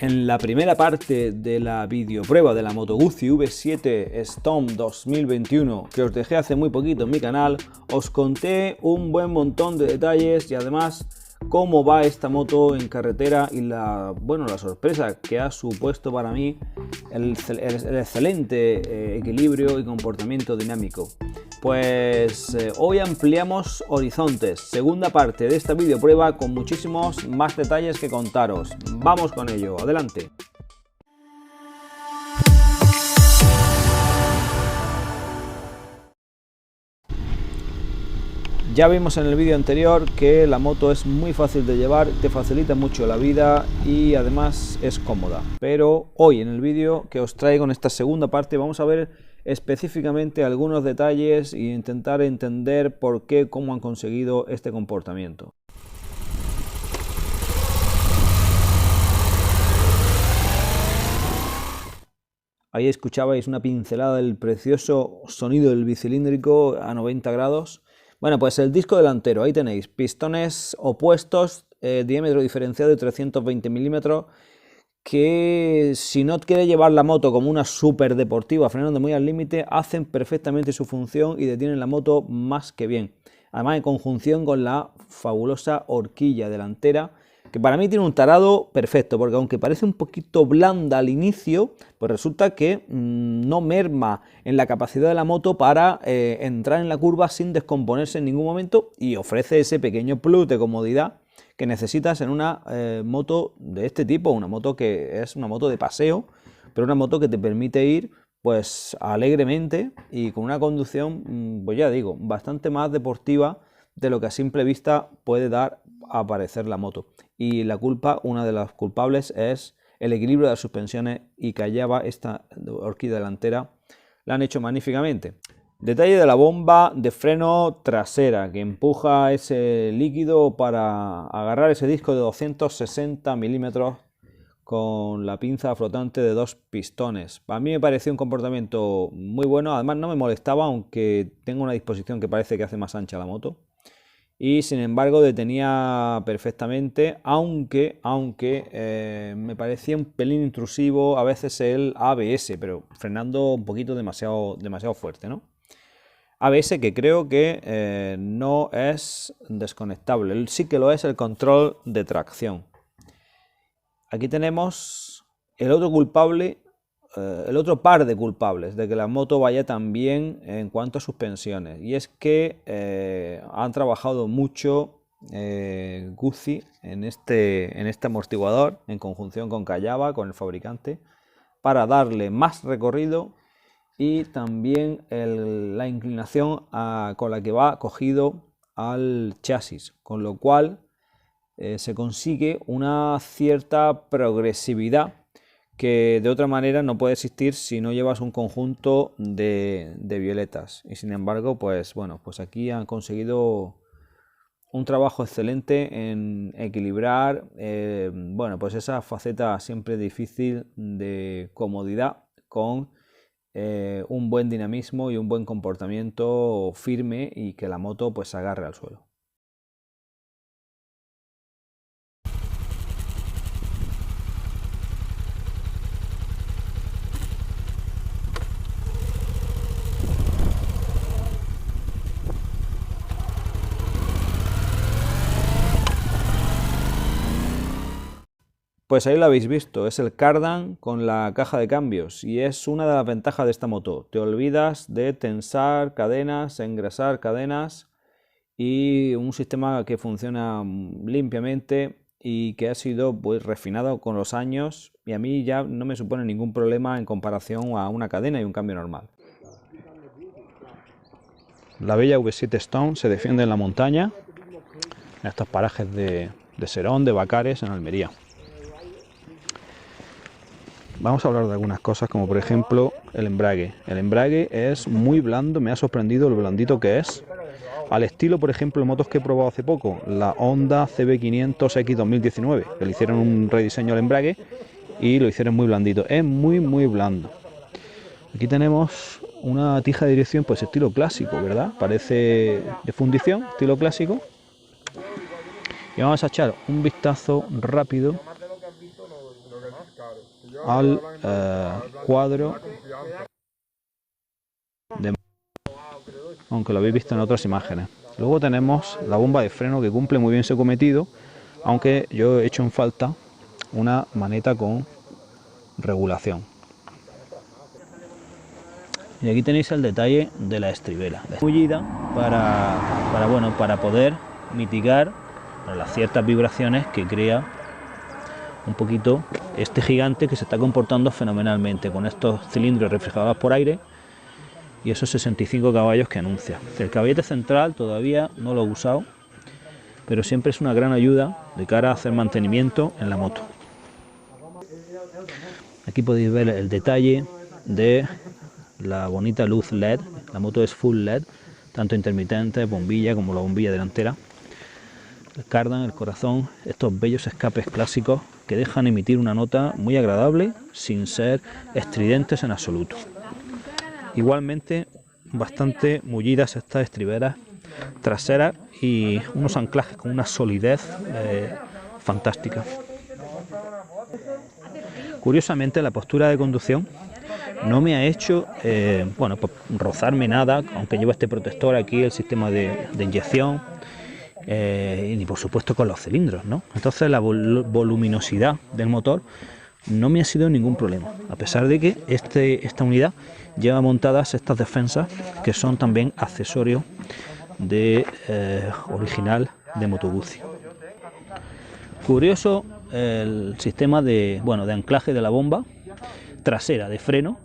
En la primera parte de la videoprueba de la Moto Guzzi V7 Storm 2021 que os dejé hace muy poquito en mi canal, os conté un buen montón de detalles y además cómo va esta moto en carretera y la sorpresa que ha supuesto para mí el excelente equilibrio y comportamiento dinámico. Pues hoy ampliamos horizontes, segunda parte de esta videoprueba con muchísimos más detalles que contaros. Vamos con ello, adelante. Ya vimos en el vídeo anterior que la moto es muy fácil de llevar, te facilita mucho la vida y además es cómoda. Pero hoy en el vídeo que os traigo en esta segunda parte vamos a ver específicamente algunos detalles e intentar entender por qué, cómo han conseguido este comportamiento. Ahí escuchabais una pincelada del precioso sonido del bicilíndrico a 90 grados. Bueno, pues el disco delantero, ahí tenéis, pistones opuestos, diámetro diferenciado de 320 milímetros, que si no quiere llevar la moto como una super deportiva, frenando muy al límite, hacen perfectamente su función y detienen la moto más que bien. Además, en conjunción con la fabulosa horquilla delantera, que para mí tiene un tarado perfecto, porque aunque parece un poquito blanda al inicio, pues resulta que no merma en la capacidad de la moto para entrar en la curva sin descomponerse en ningún momento y ofrece ese pequeño plus de comodidad que necesitas en una moto de este tipo, una moto que es una moto de paseo, pero una moto que te permite ir pues alegremente y con una conducción, pues ya digo, bastante más deportiva de lo que a simple vista puede dar a parecer la moto. Y la culpa, una de las culpables, es el equilibrio de las suspensiones, y Callava, esta horquilla delantera, la han hecho magníficamente. Detalle de la bomba de freno trasera que empuja ese líquido para agarrar ese disco de 260 milímetros con la pinza flotante de 2 pistones. A mí me pareció un comportamiento muy bueno, además no me molestaba, aunque tengo una disposición que parece que hace más ancha la moto. Y sin embargo detenía perfectamente, aunque me parecía un pelín intrusivo a veces el ABS, pero frenando un poquito demasiado fuerte, ¿no? ABS que creo que no es desconectable, sí que lo es el control de tracción. Aquí tenemos el otro culpable, el otro par de culpables de que la moto vaya tan bien en cuanto a suspensiones, y es que han trabajado mucho Guzzi en este amortiguador en conjunción con Callava, con el fabricante, para darle más recorrido y también la inclinación con la que va cogido al chasis, con lo cual se consigue una cierta progresividad que de otra manera no puede existir si no llevas un conjunto de violetas. Y sin embargo, pues bueno, pues aquí han conseguido un trabajo excelente en equilibrar pues esa faceta siempre difícil de comodidad con un buen dinamismo y un buen comportamiento firme y que la moto pues se agarre al suelo. Pues ahí lo habéis visto, es el Cardan con la caja de cambios y es una de las ventajas de esta moto. Te olvidas de tensar cadenas, engrasar cadenas, y un sistema que funciona limpiamente y que ha sido pues refinado con los años, y a mí ya no me supone ningún problema en comparación a una cadena y un cambio normal. La bella V7 Storm se defiende en la montaña, en estos parajes de Serón, de Bacares, en Almería. Vamos a hablar de algunas cosas, como por ejemplo el embrague. El embrague es muy blando, me ha sorprendido lo blandito que es. Al estilo, por ejemplo, de motos que he probado hace poco, la Honda CB500X 2019, que le hicieron un rediseño al embrague y lo hicieron muy blandito. Es muy blando. Aquí tenemos una tija de dirección pues estilo clásico, ¿verdad? Parece de fundición, estilo clásico. Y vamos a echar un vistazo rápido al cuadro de, aunque lo habéis visto en otras imágenes. Luego tenemos la bomba de freno, que cumple muy bien su cometido, aunque yo he hecho en falta una maneta con regulación. Y aquí tenéis el detalle de la estribera, bullida para poder mitigar las ciertas vibraciones que crea un poquito este gigante, que se está comportando fenomenalmente con estos cilindros refrigerados por aire y esos 65 caballos que anuncia. El caballete central todavía no lo he usado, pero siempre es una gran ayuda de cara a hacer mantenimiento en la moto. Aquí podéis ver el detalle de la bonita luz LED. La moto es full LED, tanto intermitente, bombilla, como la bombilla delantera. El cardan, el corazón, estos bellos escapes clásicos que dejan emitir una nota muy agradable sin ser estridentes en absoluto. Igualmente bastante mullidas estas estriberas traseras y unos anclajes con una solidez fantástica. Curiosamente, la postura de conducción no me ha hecho pues, rozarme nada, aunque llevo este protector aquí, el sistema de inyección, y por supuesto con los cilindros, ¿no? Entonces la voluminosidad del motor no me ha sido ningún problema, a pesar de que esta unidad lleva montadas estas defensas, que son también accesorios de original de Moto Guzzi. Curioso el sistema de anclaje de la bomba trasera de freno.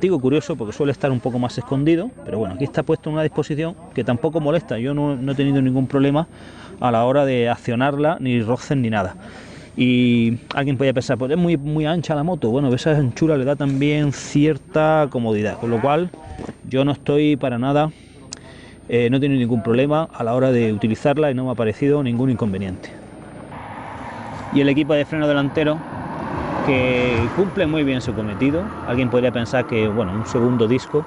Digo curioso porque suele estar un poco más escondido, pero bueno, aquí está puesto en una disposición que tampoco molesta. Yo no he tenido ningún problema a la hora de accionarla, ni roces ni nada. Y alguien podría pensar, pues es muy ancha la moto. Bueno, esa anchura le da también cierta comodidad, con lo cual yo no estoy para nada, no he tenido ningún problema a la hora de utilizarla y no me ha parecido ningún inconveniente. Y el equipo de freno delantero, que cumple muy bien su cometido. Alguien podría pensar que un segundo disco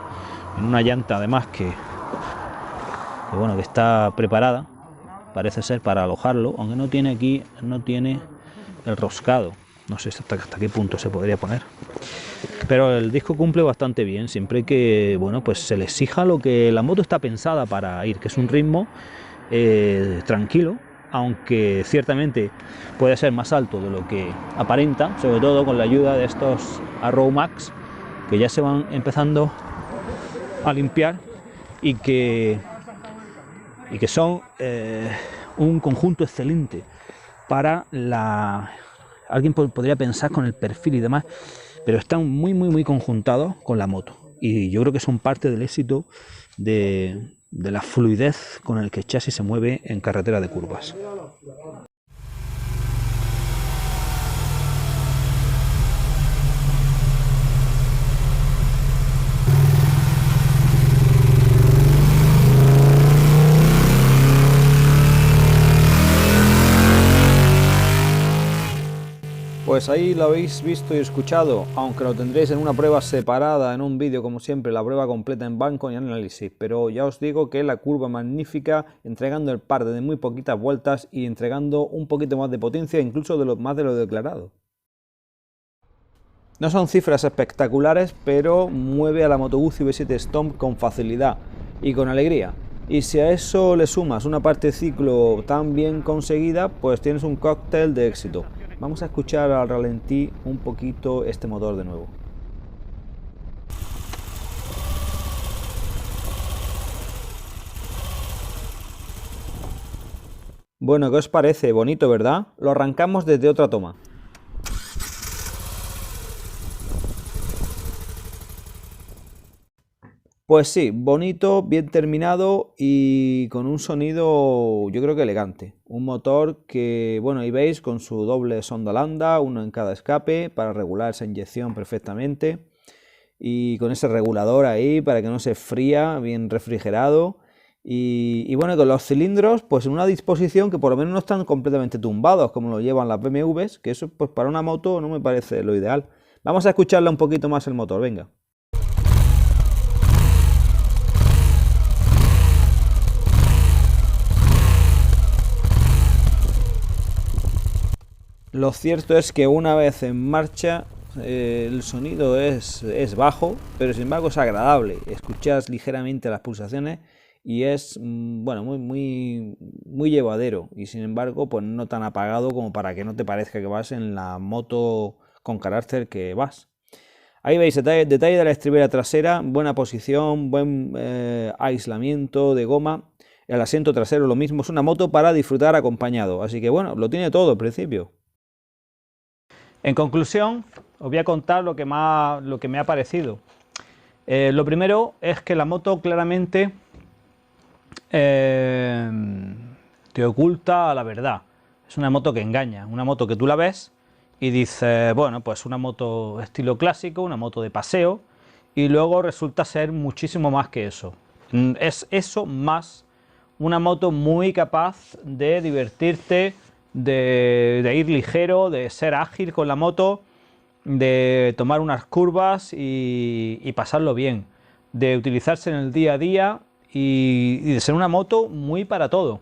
en una llanta, además que está preparada, parece ser para alojarlo, aunque no tiene el roscado. No sé hasta qué punto se podría poner, pero el disco cumple bastante bien, siempre que pues se le exija lo que la moto está pensada para ir, que es un ritmo tranquilo, aunque ciertamente puede ser más alto de lo que aparenta, sobre todo con la ayuda de estos Arrow Max, que ya se van empezando a limpiar y que son un conjunto excelente para alguien podría pensar con el perfil y demás, pero están muy conjuntados con la moto, y yo creo que son parte del éxito de la fluidez con el que el chasis se mueve en carretera de curvas. Pues ahí lo habéis visto y escuchado, aunque lo tendréis en una prueba separada en un vídeo, como siempre, la prueba completa en banco y análisis, pero ya os digo que la curva magnífica, entregando el par de muy poquitas vueltas y entregando un poquito más de potencia, incluso más de lo declarado. No son cifras espectaculares, pero mueve a la Moto Guzzi V7 Stomp con facilidad y con alegría. Y si a eso le sumas una parte ciclo tan bien conseguida, pues tienes un cóctel de éxito. Vamos a escuchar al ralentí un poquito este motor de nuevo. Bueno, ¿qué os parece? Bonito, ¿verdad? Lo arrancamos desde otra toma. Pues sí, bonito, bien terminado y con un sonido yo creo que elegante. Un motor que, ahí veis con su doble sonda lambda, uno en cada escape para regular esa inyección perfectamente. Y con ese regulador ahí para que no se fría, bien refrigerado. Y con los cilindros pues en una disposición que por lo menos no están completamente tumbados como lo llevan las BMWs, que eso pues para una moto no me parece lo ideal. Vamos a escucharla un poquito más el motor, venga. Lo cierto es que una vez en marcha el sonido es bajo, pero sin embargo es agradable. Escuchas ligeramente las pulsaciones y es bueno, muy llevadero, y sin embargo pues no tan apagado como para que no te parezca que vas en la moto con carácter que vas. Ahí veis detalle de la estribera trasera, buena posición, buen aislamiento de goma. El asiento trasero lo mismo, es una moto para disfrutar acompañado, así que bueno, lo tiene todo al principio. En conclusión, os voy a contar lo que me ha parecido. Lo primero es que la moto claramente te oculta la verdad. Es una moto que engaña, una moto que tú la ves y dices, bueno, pues una moto estilo clásico, una moto de paseo, y luego resulta ser muchísimo más que eso. Es eso más una moto muy capaz de divertirte, de ir ligero, de ser ágil con la moto, de tomar unas curvas y pasarlo bien, de utilizarse en el día a día y de ser una moto muy para todo.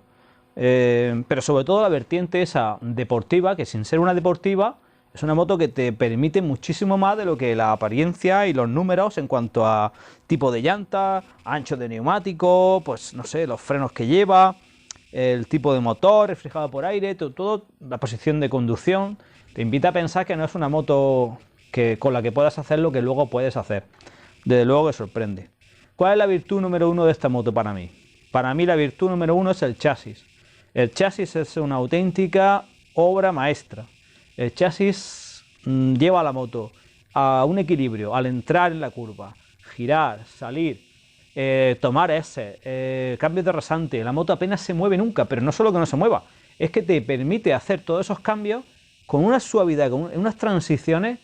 Pero sobre todo la vertiente esa deportiva, que sin ser una deportiva es una moto que te permite muchísimo más de lo que la apariencia y los números en cuanto a tipo de llanta, ancho de neumático, pues no sé, los frenos que lleva, el tipo de motor, reflejado por aire, todo, la posición de conducción. Te invita a pensar que no es una moto con la que puedas hacer lo que luego puedes hacer. Desde luego que sorprende. ¿Cuál es la virtud número uno de esta moto para mí? Para mí la virtud número uno es el chasis. El chasis es una auténtica obra maestra. El chasis lleva a la moto a un equilibrio al entrar en la curva, girar, salir, tomar cambios de rasante. La moto apenas se mueve nunca, pero no solo que no se mueva, es que te permite hacer todos esos cambios con una suavidad, con unas transiciones,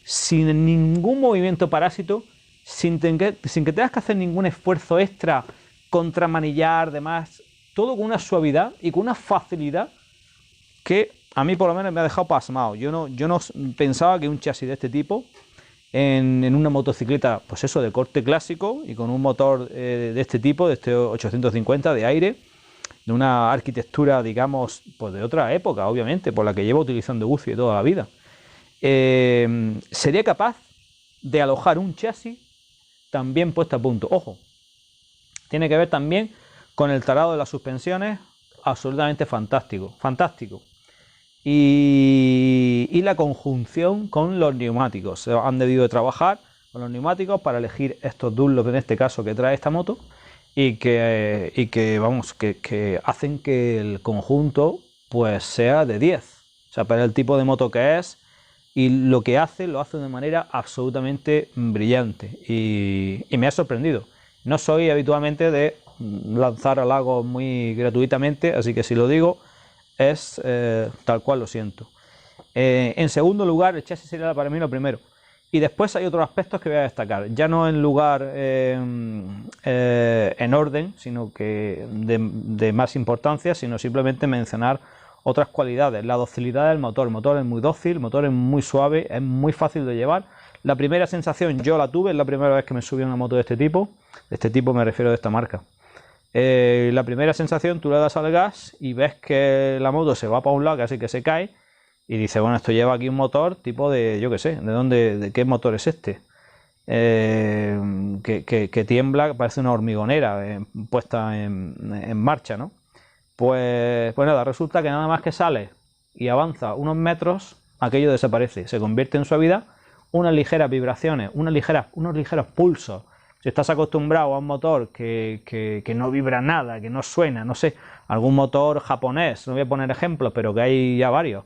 sin ningún movimiento parásito, sin que tengas que hacer ningún esfuerzo extra, contramanillar, demás, todo con una suavidad y con una facilidad que a mí por lo menos me ha dejado pasmado. Yo no pensaba que un chasis de este tipo, en una motocicleta, pues eso, de corte clásico y con un motor de este tipo, de este 850 de aire, de una arquitectura, digamos, pues de otra época, obviamente, por la que llevo utilizando UCI toda la vida, sería capaz de alojar un chasis también puesto a punto. Ojo, tiene que ver también con el talado de las suspensiones, absolutamente fantástico, fantástico. Y la conjunción con los neumáticos. Se han debido de trabajar con los neumáticos para elegir estos Dunlop, en este caso, que trae esta moto, y que hacen que el conjunto pues sea de 10. O sea, para el tipo de moto que es, y lo que hace, lo hace de manera absolutamente brillante, y me ha sorprendido. No soy habitualmente de lanzar halagos muy gratuitamente, así que si lo digo es tal cual lo siento. En segundo lugar, el chasis sería para mí lo primero, y después hay otros aspectos que voy a destacar, ya no en lugar en orden, sino que de más importancia, sino simplemente mencionar otras cualidades. La docilidad del motor. El motor es muy dócil, el motor es muy suave, es muy fácil de llevar. La primera sensación yo la tuve, es la primera vez que me subí a una moto de este tipo me refiero de esta marca. La primera sensación, tú le das al gas y ves que la moto se va para un lado, casi que se cae, y dices, bueno, esto lleva aquí un motor tipo de, yo qué sé, ¿de qué motor es este? Que tiembla, parece una hormigonera puesta en marcha, ¿no? Pues nada, resulta que nada más que sale y avanza unos metros, aquello desaparece, se convierte en suavidad, unas ligeras vibraciones, unos ligeros pulsos. Si estás acostumbrado a un motor que no vibra nada, que no suena, no sé, algún motor japonés, no voy a poner ejemplos, pero que hay ya varios,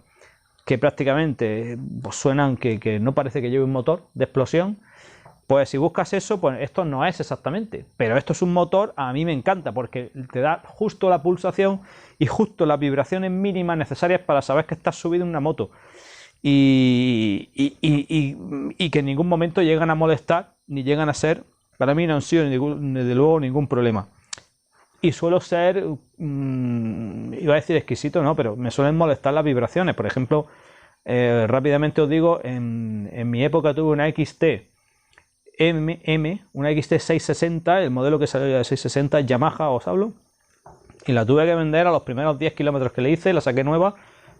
que prácticamente pues suenan que no parece que lleve un motor de explosión, pues si buscas eso, pues esto no es exactamente, pero esto es un motor, a mí me encanta, porque te da justo la pulsación y justo las vibraciones mínimas necesarias para saber que estás subido en una moto, y que en ningún momento llegan a molestar, ni llegan a ser, para mí no han sido desde luego ningún problema. Y suelo ser, iba a decir exquisito, no, pero me suelen molestar las vibraciones. Por ejemplo, rápidamente os digo, en mi época tuve una XT una XT 660, el modelo que salió de 660 Yamaha, os hablo, y la tuve que vender a los primeros 10 kilómetros que le hice, la saqué nueva,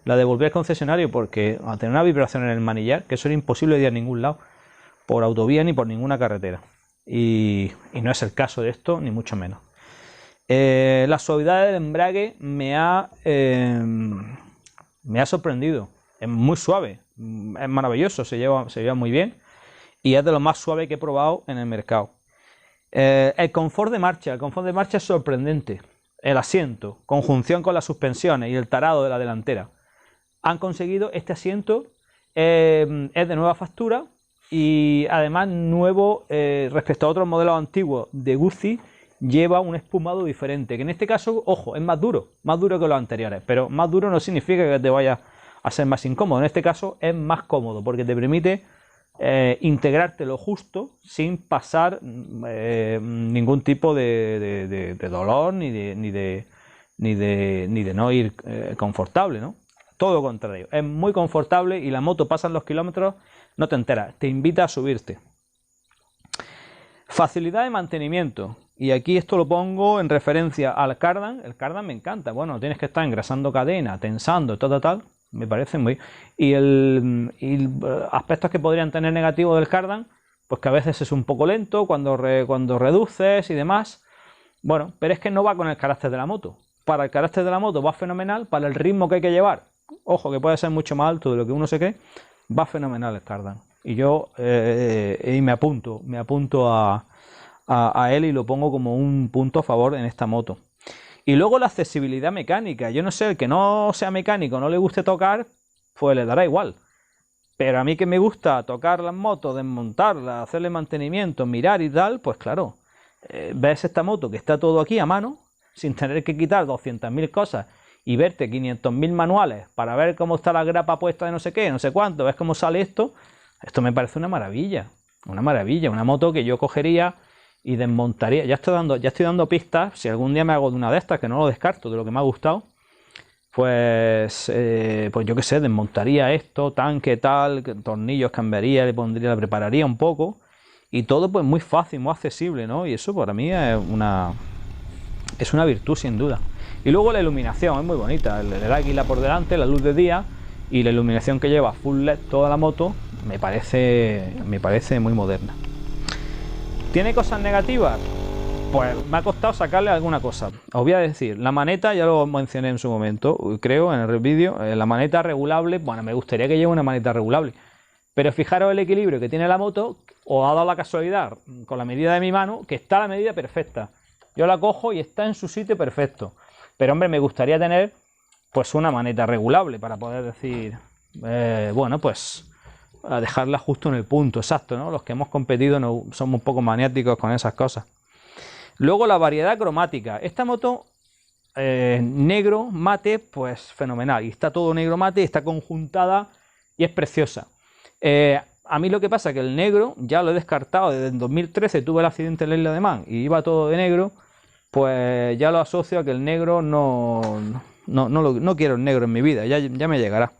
la devolví al concesionario porque a tener una vibración en el manillar, que eso era imposible de ir a ningún lado, por autovía ni por ninguna carretera. Y no es el caso de esto, ni mucho menos. La suavidad del embrague me ha sorprendido. Es muy suave, es maravilloso, se lleva muy bien y es de lo más suave que he probado en el mercado. El confort de marcha es sorprendente. El asiento, conjunción con las suspensiones y el tarado de la delantera, han conseguido este asiento. Es de nueva factura y además nuevo respecto a otros modelos antiguos de Guzzi. Lleva un espumado diferente, que en este caso, ojo, es más duro que los anteriores, pero más duro no significa que te vaya a ser más incómodo. En este caso es más cómodo porque te permite integrarte lo justo sin pasar ningún tipo de dolor ni de no ir confortable, ¿no? Todo lo contrario, es muy confortable y la moto pasan los kilómetros, no te enteras, te invita a subirte. Facilidad de mantenimiento, y aquí esto lo pongo en referencia al Cardan. El Cardan me encanta, bueno, tienes que estar engrasando cadena, tensando, tal, me parece muy... Y aspectos que podrían tener negativos del Cardan, pues que a veces es un poco lento cuando reduces y demás. Bueno, pero es que no va con el carácter de la moto. Para el carácter de la moto va fenomenal, para el ritmo que hay que llevar, ojo, que puede ser mucho más alto de lo que uno se cree, va fenomenal el Cardan. Y yo me apunto a él y lo pongo como un punto a favor en esta moto. Y luego la accesibilidad mecánica. Yo no sé, el que no sea mecánico, no le guste tocar, pues le dará igual. Pero a mí que me gusta tocar las motos, desmontarlas, hacerle mantenimiento, mirar y tal, pues claro, ves esta moto que está todo aquí a mano, sin tener que quitar 200.000 cosas y verte 500.000 manuales para ver cómo está la grapa puesta de no sé qué, no sé cuánto, ves cómo sale esto. Esto me parece una maravilla, una moto que yo cogería y desmontaría. Ya estoy dando pistas. Si algún día me hago de una de estas, que no lo descarto, de lo que me ha gustado, pues yo qué sé, desmontaría esto, tanque, tal, tornillos cambiaría, la prepararía un poco y todo pues muy fácil, muy accesible, ¿no? Y eso para mí es una virtud sin duda. Y luego la iluminación es muy bonita, el águila por delante, la luz de día y la iluminación que lleva full LED toda la moto me parece muy moderna. ¿Tiene cosas negativas? Pues me ha costado sacarle alguna cosa. Os voy a decir, la maneta ya lo mencioné en su momento, creo, en el vídeo, la maneta regulable. Bueno, me gustaría que lleve una maneta regulable, pero fijaros el equilibrio que tiene la moto. Os ha dado la casualidad, con la medida de mi mano, que está la medida perfecta. Yo la cojo y está en su sitio perfecto. Pero hombre, me gustaría tener pues una maneta regulable para poder decir, bueno, pues a dejarla justo en el punto exacto, ¿no? Los que hemos competido no somos un poco maniáticos con esas cosas. Luego la variedad cromática. Esta moto negro mate, pues fenomenal. Y está todo negro mate, está conjuntada y es preciosa. A mí lo que pasa es que el negro ya lo he descartado. Desde el 2013 tuve el accidente en la Isla de Man y iba todo de negro. Pues ya lo asocio a que el negro no quiero el negro en mi vida. Ya me llegará.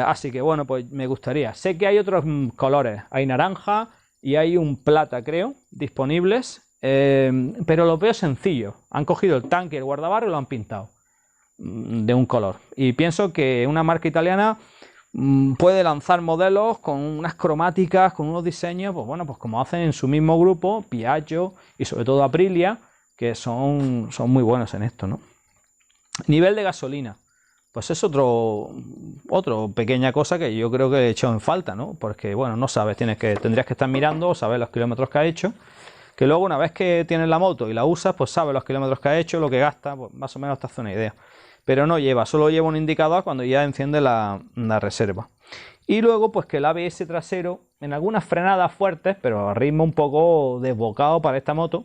Así que bueno, pues me gustaría. Sé que hay otros colores. Hay naranja y hay un plata, creo, disponibles. Pero lo veo sencillo. Han cogido el tanque y el guardabarro y lo han pintado de un color. Y pienso que una marca italiana puede lanzar modelos con unas cromáticas, con unos diseños, pues bueno, pues como hacen en su mismo grupo, Piaggio y sobre todo Aprilia, que son muy buenos en esto, ¿no? Nivel de gasolina. Pues es otro pequeña cosa que yo creo que he hecho en falta, ¿no? Porque bueno, no sabes, tendrías que estar mirando, saber los kilómetros que ha hecho. Que luego una vez que tienes la moto y la usas, pues sabes los kilómetros que ha hecho, lo que gasta, pues más o menos te hace una idea. Pero no lleva, solo lleva un indicador cuando ya enciende la reserva. Y luego pues que el ABS trasero, en algunas frenadas fuertes, pero a ritmo un poco desbocado para esta moto,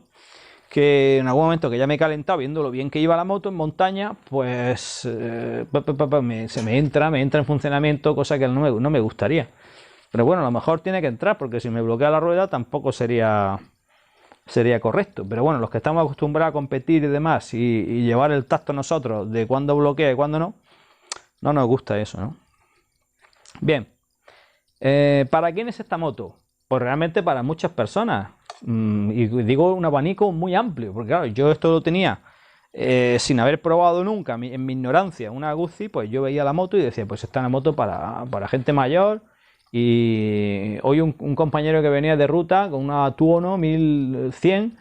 que en algún momento que ya me he calentado viendo lo bien que iba la moto en montaña, pues se me entra en funcionamiento, cosa que no me gustaría. Pero bueno, a lo mejor tiene que entrar, porque si me bloquea la rueda tampoco sería correcto. Pero bueno, los que estamos acostumbrados a competir y demás y llevar el tacto nosotros de cuándo bloquea y cuándo no nos gusta eso, ¿no? Bien, ¿para quién es esta moto? Pues realmente para muchas personas. Y digo un abanico muy amplio, porque claro, yo esto lo tenía sin haber probado nunca, en mi ignorancia, una Guzzi, pues yo veía la moto y decía, pues esta es una moto para gente mayor. Y hoy un compañero que venía de ruta con una Tuono 1100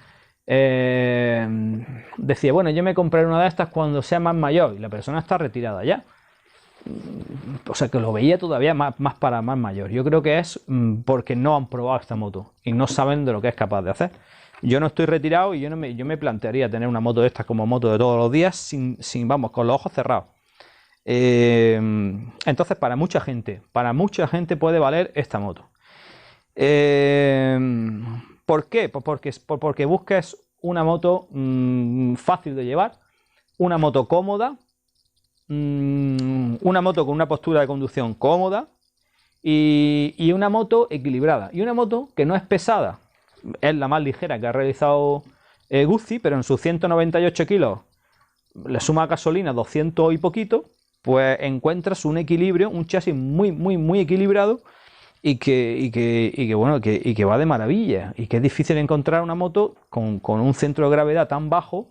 decía, bueno, yo me compraré una de estas cuando sea más mayor, y la persona está retirada ya. O sea que lo veía todavía más para más mayor. Yo creo que es porque no han probado esta moto y no saben de lo que es capaz de hacer. Yo no estoy retirado y yo me plantearía tener una moto de estas como moto de todos los días sin vamos, con los ojos cerrados. Entonces para mucha gente puede valer esta moto. ¿Por qué? Pues porque busques una moto fácil de llevar, una moto cómoda, una moto con una postura de conducción cómoda y una moto equilibrada. Y una moto que no es pesada, es la más ligera que ha realizado Guzzi, pero en sus 198 kilos le suma gasolina 200 y poquito, pues encuentras un equilibrio, un chasis muy equilibrado y que va de maravilla, y que es difícil encontrar una moto con un centro de gravedad tan bajo,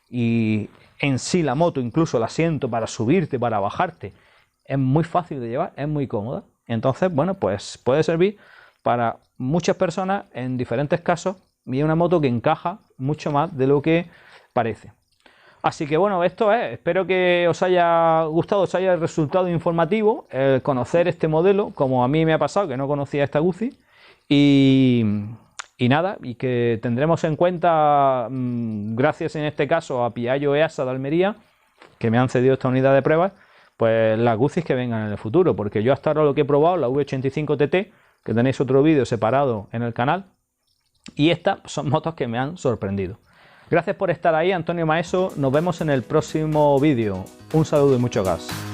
y en sí la moto, incluso el asiento para subirte, para bajarte, es muy fácil de llevar, es muy cómoda. Entonces, bueno, pues puede servir para muchas personas en diferentes casos, y es una moto que encaja mucho más de lo que parece. Así que bueno, esto es, espero que os haya gustado, os haya resultado informativo el conocer este modelo, como a mí me ha pasado, que no conocía esta Guzzi, y nada, y que tendremos en cuenta, gracias en este caso a Piaggio EASA de Almería, que me han cedido esta unidad de pruebas, pues las Guzzis que vengan en el futuro, porque yo hasta ahora lo que he probado, la V85 TT, que tenéis otro vídeo separado en el canal, y estas son motos que me han sorprendido. Gracias por estar ahí, Antonio Maeso. Nos vemos en el próximo vídeo. Un saludo y mucho gas.